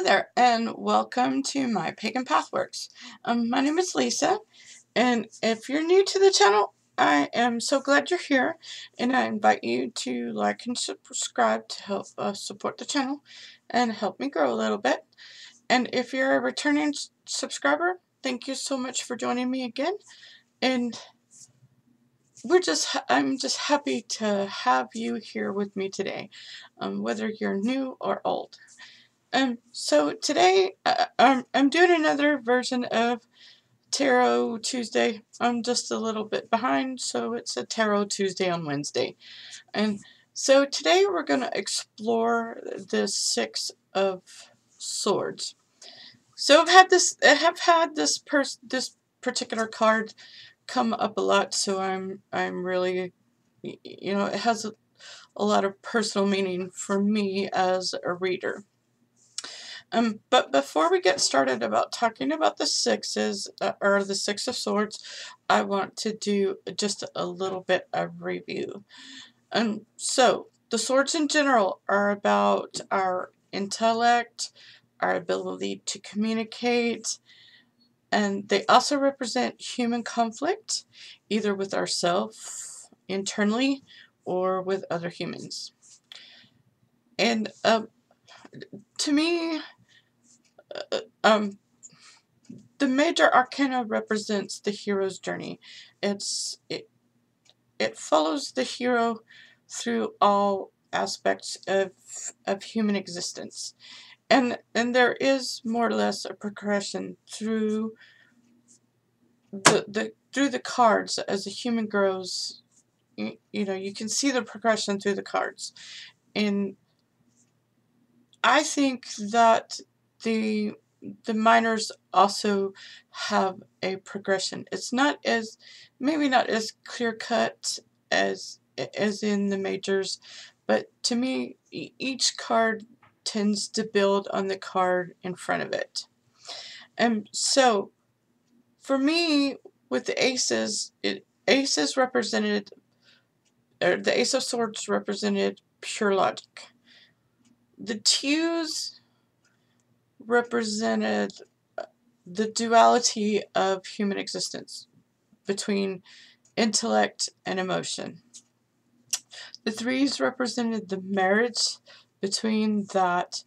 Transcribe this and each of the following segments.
there, and welcome to my Pagan Pathworks. My name is Lisa, and if you're new to the channel, I am so glad you're here, and I invite you to like and subscribe to help support the channel and help me grow a little bit. And if you're a returning subscriber, thank you so much for joining me again. And I'm just happy to have you here with me today, whether you're new or old. So today I'm doing another version of Tarot Tuesday. I'm just a little bit behind, so it's a Tarot Tuesday on Wednesday. And so today we're going to explore the Six of Swords. So I have had this particular card come up a lot, so I'm really, it has a lot of personal meaning for me as a reader. But before we get started about talking about the sixes, or the Six of Swords, I want to do just a little bit of review. So, the swords in general are about our intellect, our ability to communicate, and they also represent human conflict, either with ourselves internally or with other humans. And to me, the major arcana represents the hero's journey. It follows the hero through all aspects of human existence, and there is more or less a progression through the cards as a human grows. You can see the progression through the cards, and I think that the minors also have a progression. It's maybe not as clear cut as in the majors, but to me each card tends to build on the card in front of it. And so for me, with the aces, aces represented, or the Ace of Swords represented pure logic. The twos represented the duality of human existence between intellect and emotion. The threes represented the marriage between that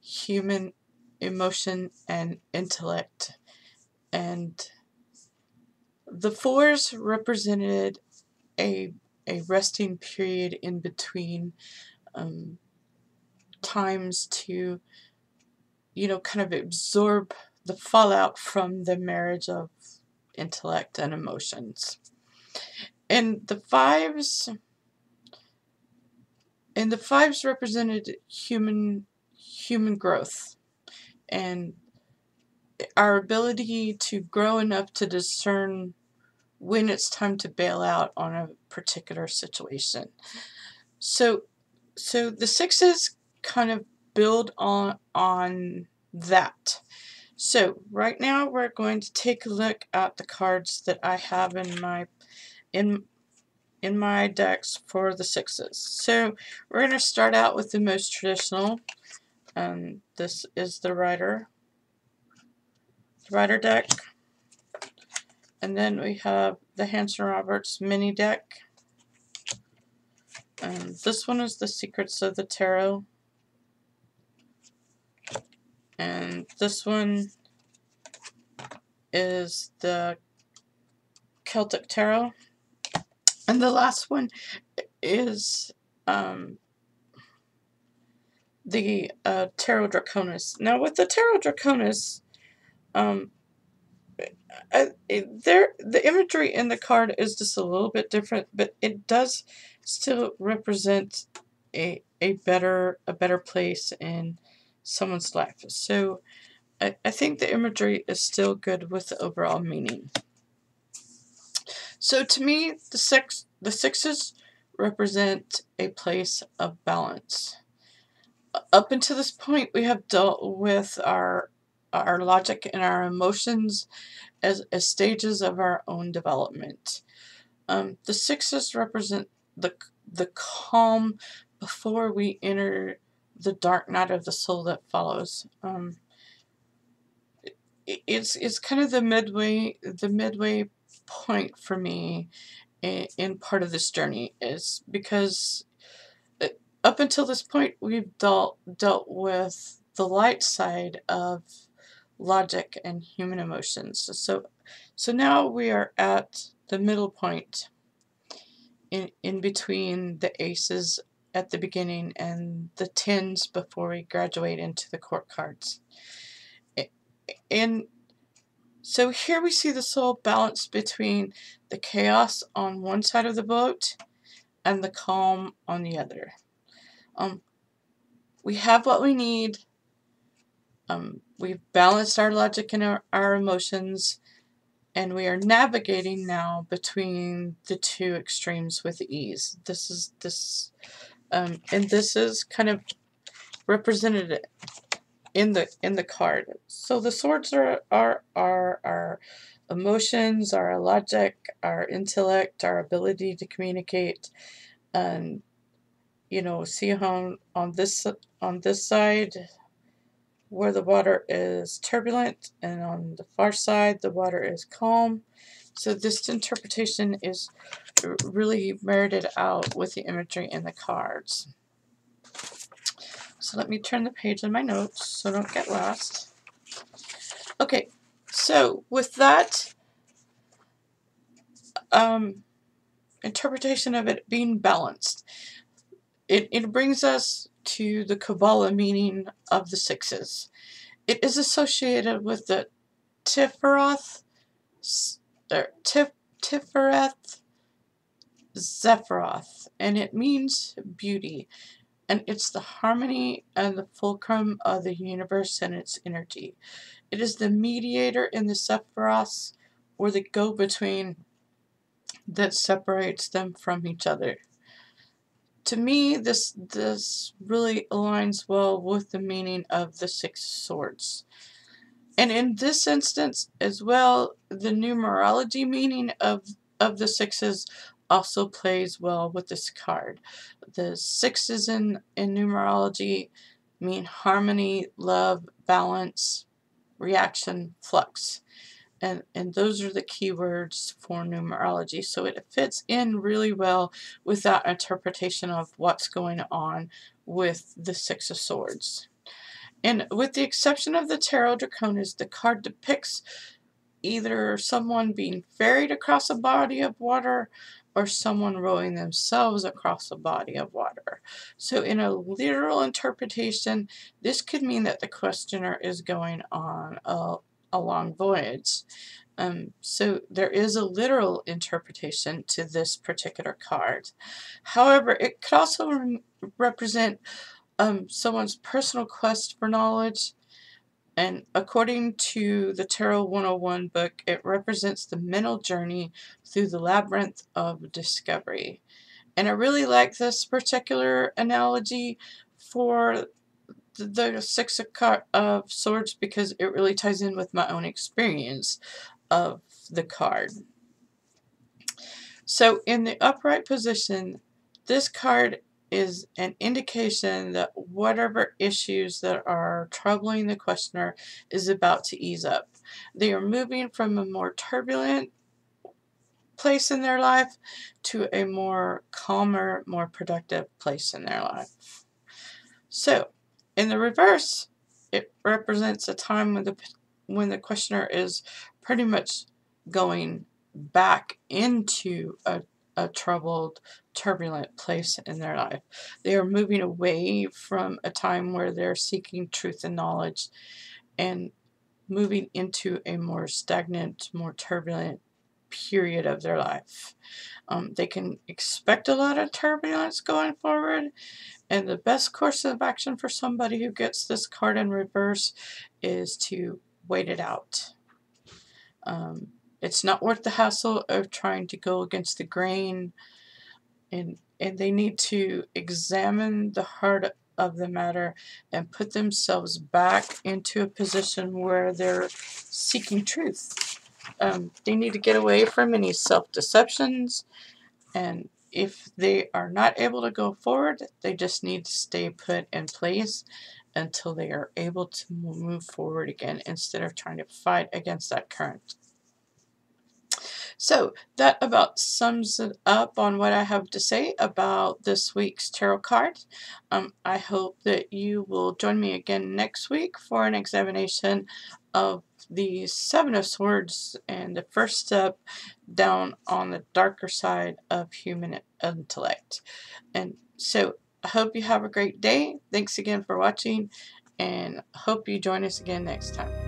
human emotion and intellect. And the fours represented a resting period in between times to, kind of absorb the fallout from the marriage of intellect and emotions. And the fives represented human growth and our ability to grow enough to discern when it's time to bail out on a particular situation. So the sixes kind of build on that. So right now we're going to take a look at the cards that I have in my decks for the sixes. So we're going to start out with the most traditional, and this is the Rider deck. And then we have the Hanson Roberts mini deck. And this one is the Secrets of the Tarot. And this one is the Celtic Tarot. And the last one is the Tarot Draconis. Now with the Tarot Draconis, the imagery in the card is just a little bit different, but it does still represent a better place in someone's life. So I think the imagery is still good with the overall meaning. So to me, the sixes represent a place of balance. Up until this point, we have dealt with our logic and our emotions as stages of our own development. The sixes represent the calm before we enter the dark night of the soul that follows. It's kind of the midway point for me in part of this journey, is because up until this point we've dealt with the light side of logic and human emotions. So now we are at the middle point in between the aces at the beginning and the tens before we graduate into the court cards. And so here we see the soul balanced between the chaos on one side of the boat and the calm on the other. We have what we need. We've balanced our logic and our emotions, and we are navigating now between the two extremes with ease. And this is kind of represented in the card. So the swords are our emotions, our logic, our intellect, our ability to communicate, and see how on this side where the water is turbulent, and on the far side the water is calm. So this interpretation is really merited out with the imagery in the cards. So let me turn the page in my notes so I don't get lost. Okay, so with that interpretation of it being balanced, it brings us to the Kabbalah meaning of the sixes. It is associated with the Tifereth Zephyroth, and it means beauty, and it's the harmony and the fulcrum of the universe and its energy. It is the mediator in the Sephiroths, or the go-between that separates them from each other. To me, this really aligns well with the meaning of the Six Swords. And in this instance as well, the numerology meaning of the sixes also plays well with this card. The sixes in numerology mean harmony, love, balance, reaction, flux. And those are the keywords for numerology. So it fits in really well with that interpretation of what's going on with the Six of Swords. And with the exception of the Tarot Draconis, the card depicts either someone being ferried across a body of water or someone rowing themselves across a body of water. So in a literal interpretation, this could mean that the questioner is going on a long voyage. So there is a literal interpretation to this particular card. However, it could also represent someone's personal quest for knowledge, and according to the Tarot 101 book, it represents the mental journey through the labyrinth of discovery. And I really like this particular analogy for the Six of Swords because it really ties in with my own experience of the card. So in the upright position, this card is an indication that whatever issues that are troubling the questioner is about to ease up. They are moving from a more turbulent place in their life to a more calmer, more productive place in their life. So in the reverse, it represents a time when the questioner is pretty much going back into a troubled, turbulent place in their life. They are moving away from a time where they're seeking truth and knowledge and moving into a more stagnant, more turbulent period of their life. They can expect a lot of turbulence going forward, and the best course of action for somebody who gets this card in reverse is to wait it out. It's not worth the hassle of trying to go against the grain, and they need to examine the heart of the matter and put themselves back into a position where they're seeking truth. They need to get away from any self-deceptions, and if they are not able to go forward, they just need to stay put in place until they are able to move forward again instead of trying to fight against that current. So that about sums it up on what I have to say about this week's tarot card. I hope that you will join me again next week for an examination of the Seven of Swords and the first step down on the darker side of human intellect. And so I hope you have a great day. Thanks again for watching, and hope you join us again next time.